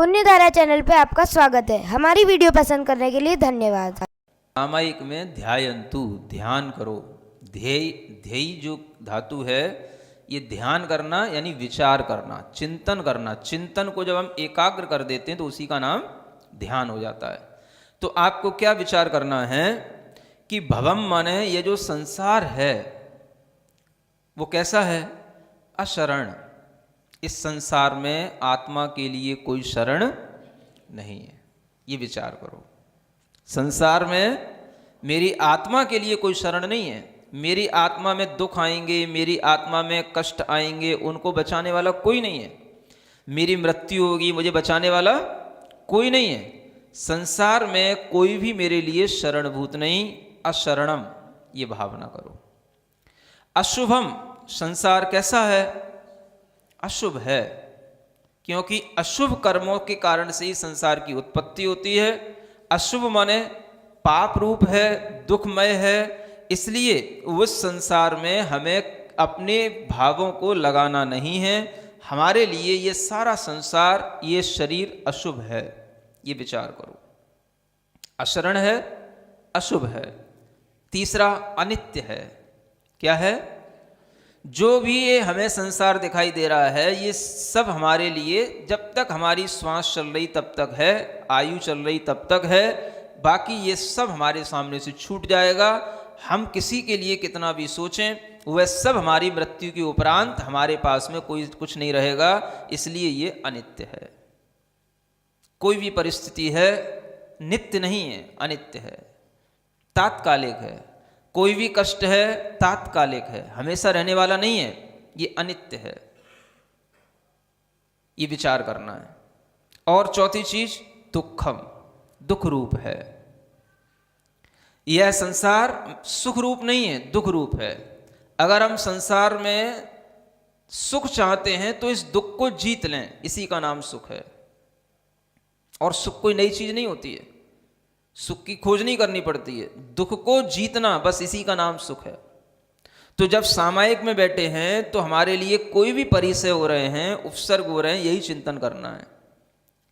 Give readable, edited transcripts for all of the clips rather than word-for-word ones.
पुण्यधारा channel पे आपका स्वागत है। हमारी वीडियो पसंद करने के लिए धन्यवाद। सामायिक में ध्यायन्तु, ध्यान करो। ध्येय ध्येय जो धातु है ये ध्यान करना यानी विचार करना, चिंतन करना। चिंतन को जब हम एकाग्र कर देते हैं तो उसी का नाम ध्यान हो जाता है। तो आपको क्या विचार करना है कि भवम माने ये जो संसार है वो कैसा है? अशरण। इस संसार में आत्मा के लिए कोई शरण नहीं है, ये विचार करो। संसार में मेरी आत्मा के लिए कोई शरण नहीं है। मेरी आत्मा में दुख आएंगे, मेरी आत्मा में कष्ट आएंगे, उनको बचाने वाला कोई नहीं है। मेरी मृत्यु होगी, मुझे बचाने वाला कोई नहीं है। संसार में कोई भी मेरे लिए शरणभूत नहीं। अशरणम, ये भावना करो। अशुभम, संसार कैसा है? अशुभ है, क्योंकि अशुभ कर्मों के कारण से ही संसार की उत्पत्ति होती है। अशुभ माने पाप रूप है, दुखमय है। इसलिए उस संसार में हमें अपने भावों को लगाना नहीं है। हमारे लिए ये सारा संसार, ये शरीर अशुभ है, ये विचार करो। अशरण है, अशुभ है। तीसरा अनित्य है। क्या है? जो भी ये हमें संसार दिखाई दे रहा है ये सब हमारे लिए जब तक हमारी श्वास चल रही तब तक है, आयु चल रही तब तक है। बाकी ये सब हमारे सामने से छूट जाएगा। हम किसी के लिए कितना भी सोचें वह सब हमारी मृत्यु के उपरांत हमारे पास में कोई कुछ नहीं रहेगा। इसलिए ये अनित्य है। कोई भी परिस्थिति है नित्य नहीं है, अनित्य है, तात्कालिक है। कोई भी कष्ट है तात्कालिक है, हमेशा रहने वाला नहीं है, ये अनित्य है। ये विचार करना है। और चौथी चीज दुखम, दुख रूप है। यह संसार सुख रूप नहीं है, दुख रूप है। अगर हम संसार में सुख चाहते हैं तो इस दुख को जीत लें, इसी का नाम सुख है। और सुख कोई नई चीज नहीं होती है, सुख की खोज नहीं करनी पड़ती है। दुख को जीतना, बस इसी का नाम सुख है। तो जब सामायिक में बैठे हैं तो हमारे लिए कोई भी परिचय हो रहे हैं, उपसर्ग हो रहे हैं, यही चिंतन करना है।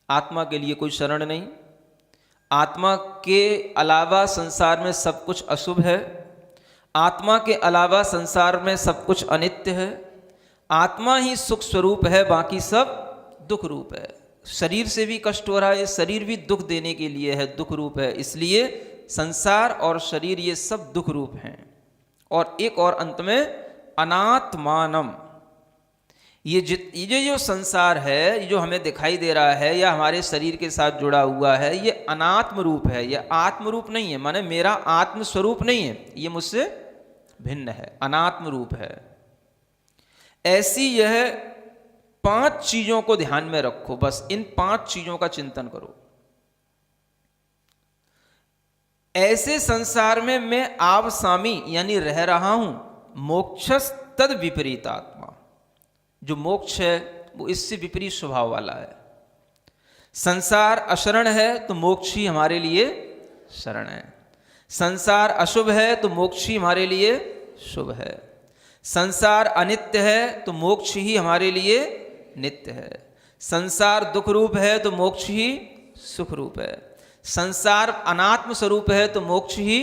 आत्मा के लिए कोई शरण नहीं। आत्मा के अलावा संसार में सब कुछ अशुभ है। आत्मा के अलावा संसार में सब कुछ अनित्य है। आत्मा ही सुख स्वरूप है, बाकी सब दुख रूप है। शरीर से भी कष्ट हो रहा है, शरीर भी दुख देने के लिए है, दुख रूप है। इसलिए संसार और शरीर ये सब दुख रूप हैं। और एक और अंत में अनात्मानम, ये जो संसार है, ये जो हमें दिखाई दे रहा है या हमारे शरीर के साथ जुड़ा हुआ है, ये अनात्म रूप है, ये आत्म रूप नहीं है। माने मेरा आत्म स्वरूप नहीं है, ये मुझसे भिन्न है, अनात्म रूप है। ऐसी यह 5 चीजों को ध्यान में रखो। बस इन 5 चीजों का चिंतन करो। ऐसे संसार में मैं आवसामी यानी रह रहा हूं। मोक्षस तद विपरीतात्मा, जो मोक्ष है वो इससे विपरीत स्वभाव वाला है। संसार अशरण है तो मोक्ष ही हमारे लिए शरण है। संसार अशुभ है तो मोक्ष ही हमारे लिए शुभ है। संसार अनित्य है तो मोक्ष ही हमारे लिए नित्य है। संसार दुख रूप है तो मोक्ष ही सुख रूप है। संसार अनात्म स्वरूप है तो मोक्ष ही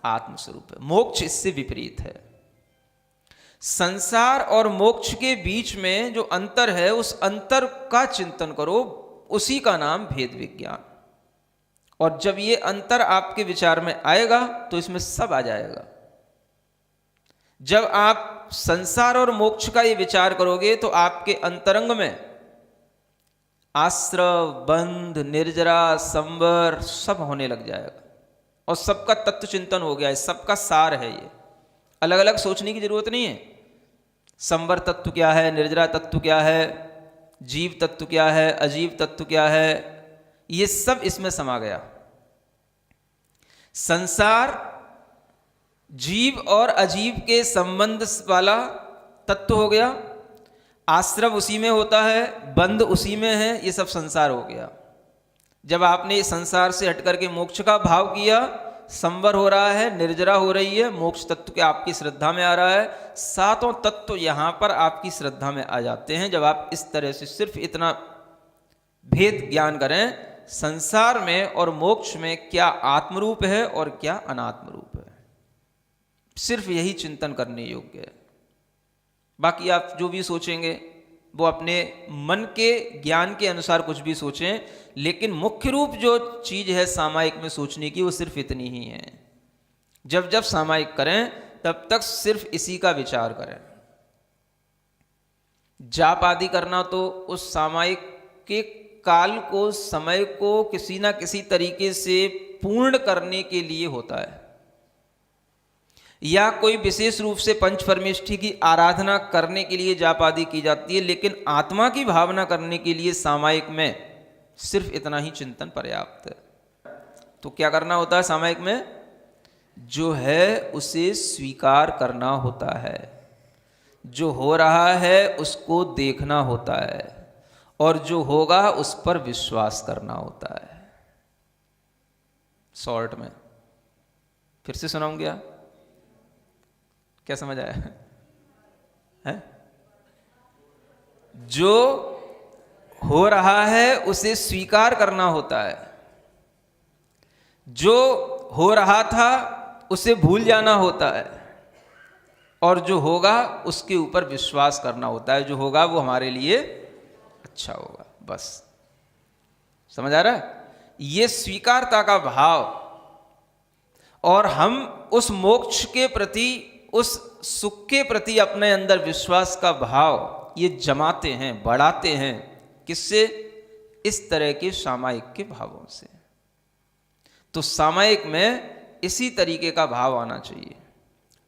आत्म स्वरूप है। मोक्ष इससे विपरीत है। संसार और मोक्ष के बीच में जो अंतर है उस अंतर का चिंतन करो, उसी का नाम भेद विज्ञान। और जब ये अंतर आपके विचार में आएगा तो इसमें सब आ जाएगा। जब आप संसार और मोक्ष का ये विचार करोगे तो आपके अंतरंग में आश्रव, बंध, निर्जरा, संवर सब होने लग जाएगा। और सबका तत्व चिंतन हो गया है, सबका सार है ये। अलग अलग सोचने की जरूरत नहीं है। संवर तत्व क्या है, निर्जरा तत्व क्या है, जीव तत्व क्या है, अजीव तत्व क्या है, ये सब इसमें समा गया। संसार जीव और अजीव के संबंध वाला तत्व हो गया। आश्रव उसी में होता है, बंध उसी में है, ये सब संसार हो गया। जब आपने संसार से हट करके मोक्ष का भाव किया, संवर हो रहा है, निर्जरा हो रही है, मोक्ष तत्व के आपकी श्रद्धा में आ रहा है। सातों तत्व यहां पर आपकी श्रद्धा में आ जाते हैं जब आप इस तरह से सिर्फ इतना भेद ज्ञान करें संसार में और मोक्ष में क्या आत्मरूप है और क्या अनात्म रूप है। सिर्फ यही चिंतन करने योग्य है। बाकी आप जो भी सोचेंगे वो अपने मन के ज्ञान के अनुसार कुछ भी सोचें, लेकिन मुख्य रूप जो चीज है सामायिक में सोचने की वो सिर्फ इतनी ही है। जब जब सामायिक करें तब तक सिर्फ इसी का विचार करें। जाप आदि करना तो उस सामायिक के काल को, समय को किसी ना किसी तरीके से पूर्ण करने के लिए होता है, या कोई विशेष रूप से पंच परमेष्ठी की आराधना करने के लिए जाप आदि की जाती है, लेकिन आत्मा की भावना करने के लिए सामायिक में सिर्फ इतना ही चिंतन पर्याप्त है। तो क्या करना होता है सामायिक में? जो है उसे स्वीकार करना होता है, जो हो रहा है उसको देखना होता है, और जो होगा उस पर विश्वास करना होता है। शॉर्ट में फिर से सुनाऊं क्या? क्या समझ आया है? जो हो रहा है उसे स्वीकार करना होता है, जो हो रहा था उसे भूल जाना होता है, और जो होगा उसके ऊपर विश्वास करना होता है। जो होगा वो हमारे लिए अच्छा होगा। बस समझ आ रहा है? ये स्वीकारता का भाव, और हम उस मोक्ष के प्रति, उस सुख के प्रति अपने अंदर विश्वास का भाव ये जमाते हैं, बढ़ाते हैं। किससे? इस तरह के सामायिक के भावों से। तो सामायिक में इसी तरीके का भाव आना चाहिए।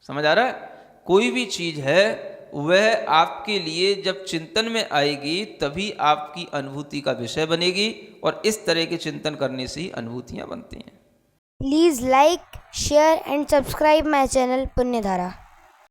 समझ आ रहा है? कोई भी चीज है वह आपके लिए जब चिंतन में आएगी तभी आपकी अनुभूति का विषय बनेगी, और इस तरह के चिंतन करने से ही अनुभूतियां बनती हैं। Please like, share and subscribe my channel Punyadhara.